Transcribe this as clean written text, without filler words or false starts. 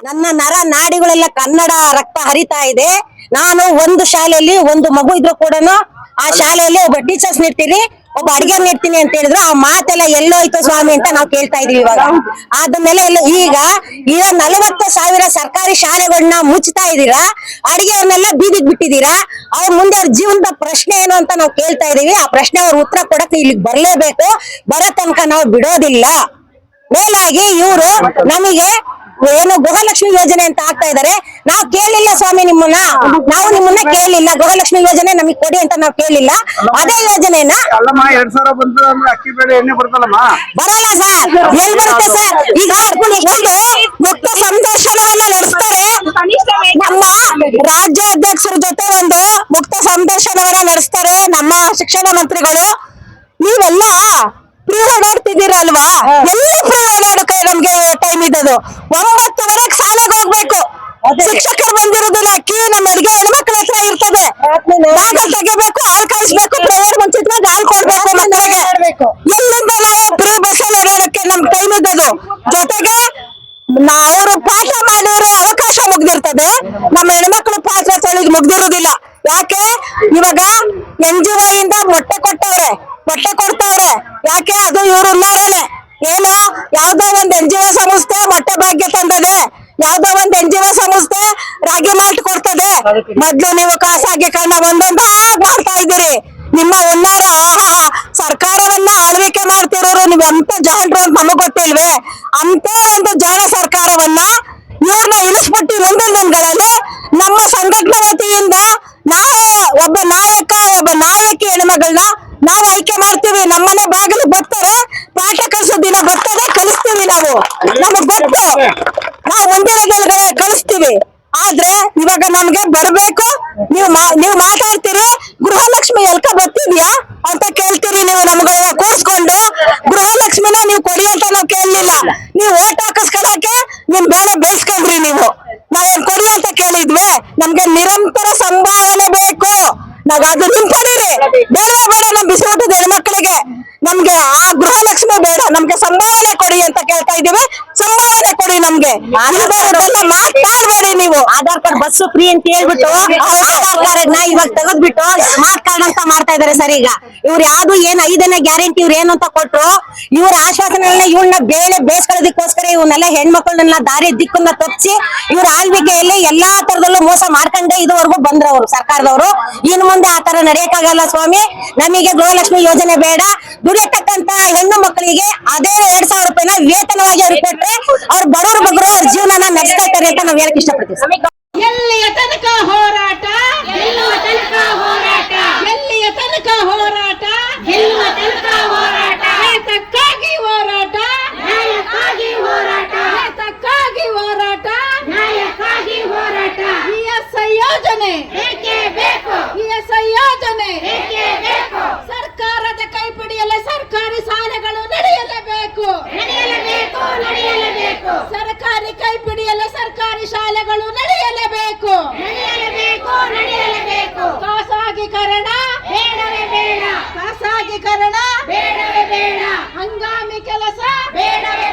ನನ್ನ ನರ ನಾಡಿಗಳೆಲ್ಲ ಕನ್ನಡ ರಕ್ತ ಹರಿತಾ ಇದೆ. ನಾನು ಒಂದು ಶಾಲೆಯಲ್ಲಿ ಒಂದು ಮಗು ಇದ್ರು ಕೂಡ ಆ ಶಾಲೆಯಲ್ಲಿ ಒಬ್ಬ ಟೀಚರ್ಸ್ ನಿಡ್ತೀನಿ, ಒಬ್ಬ ಅಡಿಗೆ ನಿಡ್ತೀನಿ ಅಂತ ಹೇಳಿದ್ರು. ಆ ಮಾತೆಲ್ಲ ಎಲ್ಲೋಯ್ತು ಸ್ವಾಮಿ ಅಂತ ನಾವು ಕೇಳ್ತಾ ಇದೀವಿ ಇವಾಗ. ಆದ್ಮೇಲೆ ಈಗ 40,000 ಸರ್ಕಾರಿ ಶಾಲೆಗಳನ್ನ ಮುಚ್ತಾ ಇದೀರಾ, ಅಡಿಗೆಯವ್ರನ್ನೆಲ್ಲ ಬೀದಿಗೆ ಬಿಟ್ಟಿದೀರಾ. ಅವ್ರ ಮುಂದೆ ಅವ್ರ ಜೀವನದ ಪ್ರಶ್ನೆ ಏನು ಅಂತ ನಾವು ಕೇಳ್ತಾ ಇದೀವಿ. ಆ ಪ್ರಶ್ನೆ ಅವ್ರ ಉತ್ತರ ಕೊಡಕ್ಕೆ ಇಲ್ಲಿಗೆ ಬರ್ಲೇಬೇಕು. ಬರೋ ತನಕ ನಾವು ಬಿಡೋದಿಲ್ಲ. ಮೇಲಾಗಿ ಇವರು ನಮಗೆ ಏನು ಗೃಹಲಕ್ಷ್ಮಿ ಯೋಜನೆ ಅಂತ ಆಗ್ತಾ ಇದಾರೆ. ನಾವು ಕೇಳಿಲ್ಲ ಸ್ವಾಮಿ ನಿಮ್ಮನ್ನ, ನಾವು ನಿಮ್ಮನ್ನ ಕೇಳಿಲ್ಲ. ಗೃಹಲಕ್ಷ್ಮಿ ಯೋಜನೆ ನಮಗೆ ಕೊಡಿ ಅಂತ ನಾವು ಕೇಳಿಲ್ಲ. ಅದೇ ಯೋಜನೆನ 2,000 ಬಂತು ಅಂದ್ರೆ ಅಕ್ಕಿ ಬೇಳೆ ಎಣ್ಣೆ ಬರ್ತಲ್ಲಮ್ಮ, ಬರಲ್ಲ ಸರ್. ಎಲ್ಲಿ ಬರುತ್ತೆ ಸರ್? ಈಗ ಒಂದು ಮುಕ್ತ ಸಂದರ್ಶನವನ್ನ ನಡೆಸ್ತಾರೆ. ನಮ್ಮ ರಾಜ್ಯಾಧ್ಯಕ್ಷರ ಜೊತೆ ಒಂದು ಮುಕ್ತ ಸಂದರ್ಶನವನ್ನ ನಡೆಸ್ತಾರೆ ನಮ್ಮ ಶಿಕ್ಷಣ ಮಂತ್ರಿಗಳು. ನೀವೆಲ್ಲ ಪ್ರೀ ಓಡಾಡ್ತಿದ್ದೀರಲ್ವಾ? ಎಲ್ಲ ಪ್ರೀ ಓಡಾಡಕ್ಕೆ ನಮ್ಗೆ ಟೈಮ್ ಇದ್ದದು 9:00ವರೆಗೆ ಶಾಲೆಗೆ ಹೋಗ್ಬೇಕು. ಶಿಕ್ಷಕರು ಬಂದಿರೋದಿಲ್ಲ. ಅಕ್ಕಿ ನಮ್ಮ ಅಡಿಗೆ ಹೆಣ್ಮಕ್ಳ ಹತ್ರ ಇರ್ತದೆ. ಬಾಗಲ್ ತೆಗಿಬೇಕು, ಹಾಲು ಕಾಯಿಸ್ಬೇಕು, ಪ್ರೈವೇಟ್ ಮುಂಚಿತವಾಗಿ ಹಾಲು ಕೊಡ್ಬೇಕು ಮಕ್ಕಳಿಗೆ. ಎಲ್ಲಿಂದ ನಾವು ಪ್ರೀ ಬಸ್ಸಲ್ಲಿ ಓಡಾಡಕ್ಕೆ ನಮ್ ಟೈಮ್ ಇದ್ದದು. ಜೊತೆಗೆ ಅವರು ಪಾಠ ಮಾಡಿರೋ ಅವಕಾಶ ಮುಗ್ದಿರ್ತದೆ, ನಮ್ಮ ಹೆಣ್ಮಕ್ಳು ಪಾಠ ತೊಳೆದು ಮುಗ್ದಿರೋದಿಲ್ಲ. ಯಾಕೆ? ಇವಾಗ NGO ಇಂದ ಮೊಟ್ಟೆ ಕೊಡ್ತಾವ್ರೆ. ಯಾಕೆ? ಅದು ಇವ್ರು ನೋಡನೆ ಏನು, ಯಾವ್ದೋ ಒಂದ್ NGO ಸಂಸ್ಥೆ ಮೊಟ್ಟೆ ಭಾಗ್ಯ ತಂದದೆ, ಯಾವ್ದೋ ಒಂದ್ NGO ಸಂಸ್ಥೆ ರಾಗಿ ಮಾಲ್ಟ್ ಕೊಡ್ತದೆ. ಮೊದ್ಲು ನೀವು ಖಾಸಗೀಕರಣ ಒಂದೊಂದಾಗಿ ಮಾಡ್ತಾ ಇದ್ದೀರಿ. ನಿಮ್ಮ ಹುನ್ನಾರ ಸರ್ಕಾರವನ್ನ ಆಳ್ವಿಕೆ ಮಾಡ್ತಿರೋರು ನೀವು ಎಂತ ಜಾಣರು ಅಂತ ನಮಗ್ ಗೊತ್ತಿಲ್ವೇ? ಅಂತ ಒಂದು ಜಾಣ ಸರ್ಕಾರವನ್ನ ಇವ್ರನ್ನ ಇಳಿಸ್ಬಿಟ್ಟು ಮುಂದಿನ ದಿನಗಳಲ್ಲಿ ನಮ್ಮ ಸಂಘಟನೆ ವತಿಯಿಂದ ನಾವು ಒಬ್ಬ ನಾಯಕಿ ಹೆಣ್ಮಗಳನ್ನ ನಾವು ಆಯ್ಕೆ ಮಾಡ್ತೀವಿ. ನಮ್ಮನೆ ಬಾಗಿಲು ಬರ್ತಾರೆ, ಪಾಠ ಕಲಿಸೋ ದಿನ ಬರ್ತದೆ, ಕಲಿಸ್ತೀವಿ. ನಮಗ್ ಗೊತ್ತು, ನಾವು ಮುಂದಿನ ದಿನಗಳೇ ಕಲಿಸ್ತೀವಿ. ಆದ್ರೆ ಇವಾಗ ನಮ್ಗೆ ಬರ್ಬೇಕು. ನೀವು ಮಾತಾಡ್ತೀರಿ, ಗೃಹಲಕ್ಷ್ಮಿ ಎಲ್ಕ ಬರ್ತಿದ್ಯಾ ಅಂತ ಕೇಳ್ತೀರಿ. ನೀವು ನಮ್ಗೆ ಕೂರ್ಸ್ಕೊಂಡು ಗೃಹಲಕ್ಷ್ಮಿನ ನೀವು ಕೊಡಿ ಅಂತ ನಾವು ಕೇಳಲಿಲ್ಲ. ನೀವು ಓಟ್ ಹಾಕಿಸ್ಕೊಳಕ್ಕೆ ನಿಮ್ ಬೇಳೆ ಬೇಯಿಸ್ಕೊಂಡ್ರಿ. ನಾವೇನ್ ಕೊಡಿ ಅಂತ ಕೇಳಿದ್ವಿ? ನಮ್ಗೆ ನಿರಂತರ ಸಂಭಾವನೆ ಬೇಕು. ನಾವ್ ಅದು ನಿಮ್ ಕೊಡಿರಿ, ಬೇಡವೇ ಬೇಡ. ನಮ್ ಬಿಸಿಯೂಟದ ಹೆಣ್ಮಕ್ಳಿಗೆ ನಮ್ಗೆ ಆ ಗೃಹಲಕ್ಷ್ಮಿ ಬೇಡ, ನಮ್ಗೆ ಸಂಭಾವನೆ ಕೊಡಿ ಅಂತ ಕೇಳ್ತಾ ಇದೀವಿ. ಸಂಭಾವನೆ ಕೊಡಿ ನಮ್ಗೆ. ಮಾತಾಡ್ಬೇಡಿ ನೀವು. ಆಧಾರ್ ಕಾರ್ಡ್ ಬಸ್ ಫ್ರೀ ಅಂತ ಹೇಳ್ಬಿಟ್ಟು ಆಧಾರ್ ಕಾರ್ಡ್ ನ ಇವಾಗ ತೆಗೆದ್ಬಿಟ್ಟು ಸ್ಮಾರ್ಟ್ ಕಾರ್ಡ್ ಅಂತ ಮಾಡ್ತಾ ಇದಾರೆ ಸರ್. ಈಗ ಇವ್ರು ಯಾವ್ದು ಏನ್ 5ನೇ ಗ್ಯಾರಂಟಿ ಇವ್ರು ಏನು ಅಂತ ಕೊಟ್ರು, ಇವ್ರ ಆಶ್ವಾಸನೆಗಳನ್ನ ಇವ್ರನ್ನ ಬೇಳೆ ಬೇಯಿಸ್ಕೊಳ್ಳೋದಕ್ಕೋಸ್ಕರ ಇವನ್ನೆಲ್ಲ ಹೆಣ್ಮಕ್ಳನ್ನ ದಾರಿ ದಿಕ್ಕನ್ನ ತಪ್ಪಿಸಿ ಇವ್ರ ಆಳ್ವಿಕೆಯಲ್ಲಿ ಎಲ್ಲಾ ತರದಲ್ಲೂ ಮೋಸ ಮಾಡ್ಕೊಂಡೇ ಇದುವರೆಗೂ ಬಂದ್ರವ್ರು ಸರ್ಕಾರದವರು. ಇನ್ನು ಮುಂದೆ ಆ ತರ ನಡೆಯಕ್ಕಾಗಲ್ಲ ಸ್ವಾಮಿ. ನಮಗೆ ಗೃಹಲಕ್ಷ್ಮಿ ಯೋಜನೆ ಬೇಡ. ದುಡಿಯತಕ್ಕಂತ ಹೆಣ್ಣು ಮಕ್ಕಳಿಗೆ ಅದೇ 2,000 ರೂಪಾಯಿನ ವೇತನವಾಗಿ ಅವ್ರಿಗೆ ಕೊಟ್ರೆ ಅವ್ರ ಬಡವರು ಅವ್ರ ಜೀವನನ ನಡೆಸ್ತಾ ಇರ್ತಾರೆ ಅಂತ ನಾವ್ ಹೇಳಕ್ ಇಷ್ಟಪಡ್ತೀವಿ. ಎಲ್ಲಿಯ ತನಕ ಹೋರಾಟ, ಗೆಲ್ಲುವ ತನಕ ಹೋರಾಟ, ಎಲ್ಲಿಯ ತನಕ ಹೋರಾಟ, ಗೆಲ್ಲುವ ತನಕ ಹೋರಾಟ, ನ್ಯಾಯಕ್ಕಾಗಿ ಹೋರಾಟ, ನ್ಯಾಯಕ್ಕಾಗಿ ಹೋರಾಟ, ನ್ಯಾಯಕ್ಕಾಗಿ ಹೋರಾಟ, ನ್ಯಾಯಕ್ಕಾಗಿ ಹೋರಾಟ. ESI ಯೋಜನೆ ಏಕೆ ಬೇಕು? ESI ಯೋಜನೆ ಏಕೆ ಬೇಕು? ಸರ್ಕಾರದ ಕೈಪಿಡಿಯಲ್ಲೇ ಸರ್ಕಾರಿ ಶಾಲೆಗಳು ನಡೆಯಲೇಬೇಕು, ನಡೆಯಲೇಬೇಕು, ನಡೆಯಲೇಬೇಕು. ಸರ್ಕಾರಿ ಕೈಪಿಡಿಯಲ್ಲೇ ಸರ್ಕಾರಿ ಶಾಲೆಗಳು ನಡೆಯಲೇಬೇಕು, ನಡೆಯಲೇಬೇಕು, ನಡೆಯಲೇಬೇಕು. ಖಾಸಗೀಕರಣ ಬೇಡವೇ ಬೇಡ, ಖಾಸಗೀಕರಣ ಬೇಡವೇ ಬೇಡ. ಹಂಗಾಮಿ ಕೆಲಸ ಬೇಡವೇ